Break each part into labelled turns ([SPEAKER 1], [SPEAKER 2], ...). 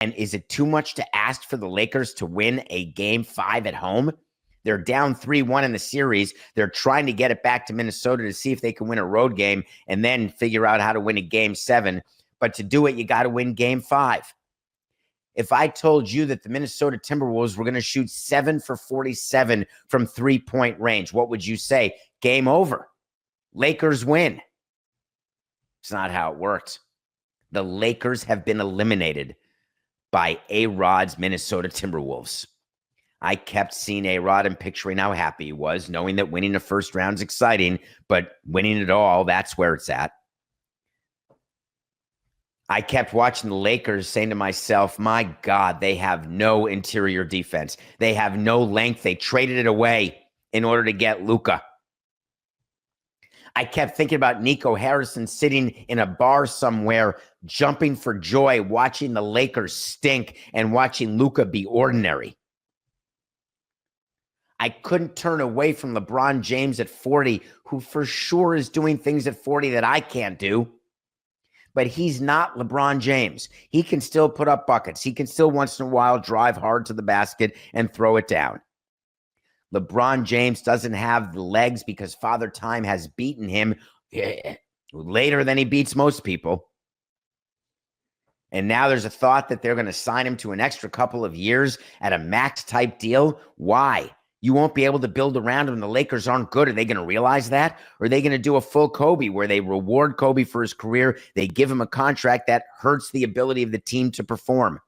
[SPEAKER 1] And is it too much to ask for the Lakers to win a game 5 at home? They're down 3-1 in the series. They're trying to get it back to Minnesota to see if they can win a road game and then figure out how to win a game 7. But to do it, you got to win game 5. If I told you that the Minnesota Timberwolves were going to shoot 7 for 47 from 3-point range, what would you say? Game over. Lakers win. It's not how it worked. The Lakers have been eliminated by A-Rod's Minnesota Timberwolves. I kept seeing A-Rod and picturing how happy he was, knowing that winning the first round's exciting, but winning it all, that's where it's at. I kept watching the Lakers, saying to myself, my God, they have no interior defense. They have no length. They traded it away in order to get Luka. I kept thinking about Nico Harrison sitting in a bar somewhere, jumping for joy, watching the Lakers stink and watching Luka be ordinary. I couldn't turn away from LeBron James at 40, who for sure is doing things at 40 that I can't do. But he's not LeBron James. He can still put up buckets. He can still once in a while drive hard to the basket and throw it down. LeBron James doesn't have the legs because Father Time has beaten him later than he beats most people. And now there's a thought that they're going to sign him to an extra couple of years at a max type deal. Why? You won't be able to build around him. The Lakers aren't good. Are they going to realize that? Or are they going to do a full Kobe where they reward Kobe for his career? They give him a contract that hurts the ability of the team to perform.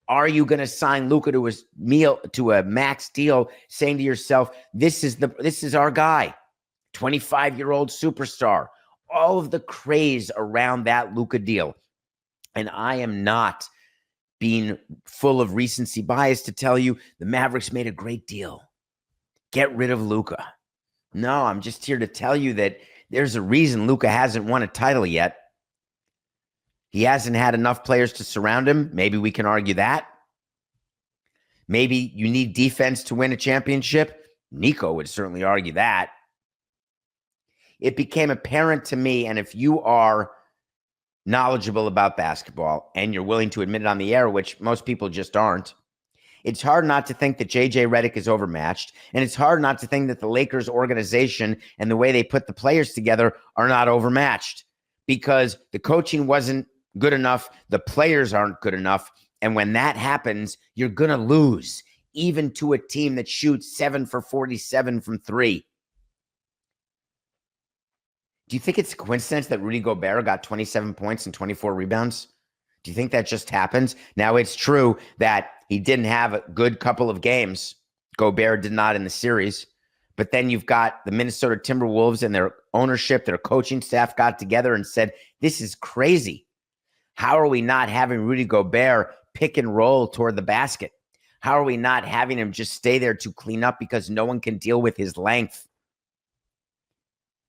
[SPEAKER 1] Are you going to sign Luka to a max deal, saying to yourself, this is our guy, 25-year-old superstar, all of the craze around that Luka deal. And I am not being full of recency bias to tell you the Mavericks made a great deal. Get rid of Luka. No, I'm just here to tell you that there's a reason Luka hasn't won a title yet. He hasn't had enough players to surround him. Maybe we can argue that. Maybe you need defense to win a championship. Nico would certainly argue that. It became apparent to me, and if you are knowledgeable about basketball and you're willing to admit it on the air, which most people just aren't, it's hard not to think that JJ Redick is overmatched, and it's hard not to think that the Lakers organization and the way they put the players together are not overmatched, because the coaching wasn't good enough, the players aren't good enough, and when that happens, you're going to lose, even to a team that shoots 7 for 47 from 3. Do you think it's a coincidence that Rudy Gobert got 27 points and 24 rebounds? Do you think that just happens? Now, it's true that he didn't have a good couple of games. Gobert did not in the series. But then you've got the Minnesota Timberwolves and their ownership, their coaching staff got together and said, this is crazy. How are we not having Rudy Gobert pick and roll toward the basket? How are we not having him just stay there to clean up because no one can deal with his length?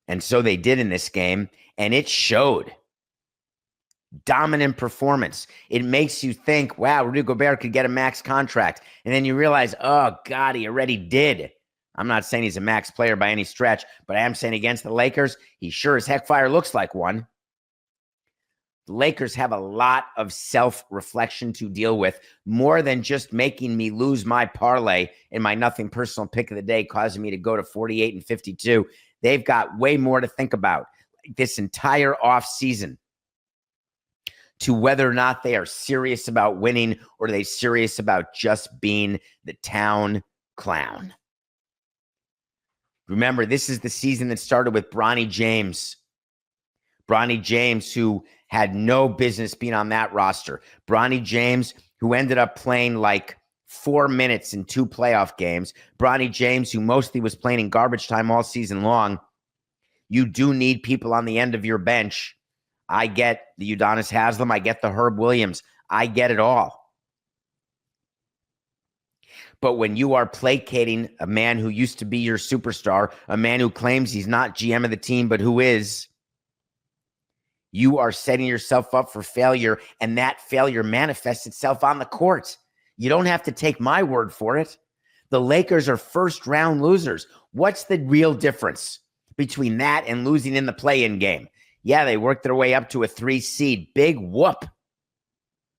[SPEAKER 1] And so they did in this game, and it showed. Dominant performance. It makes you think, wow, Rudy Gobert could get a max contract. And then you realize, oh, God, he already did. I'm not saying he's a max player by any stretch, but I am saying against the Lakers, he sure as heck fire looks like one. The Lakers have a lot of self-reflection to deal with, more than just making me lose my parlay in my nothing personal pick of the day, causing me to go to 48 and 52. They've got way more to think about this entire offseason, to whether or not they are serious about winning or are they serious about just being the town clown. Remember, this is the season that started with Bronny James. Bronny James, who had no business being on that roster. Bronny James, who ended up playing like 4 minutes in 2 playoff games. Bronny James, who mostly was playing in garbage time all season long. You do need people on the end of your bench. I get the Udonis Haslem. I get the Herb Williams. I get it all. But when you are placating a man who used to be your superstar, a man who claims he's not GM of the team, but who is, you are setting yourself up for failure, and that failure manifests itself on the court. You don't have to take my word for it. The Lakers are first-round losers. What's the real difference between that and losing in the play-in game? Yeah, they worked their way up to a 3 seed. Big whoop.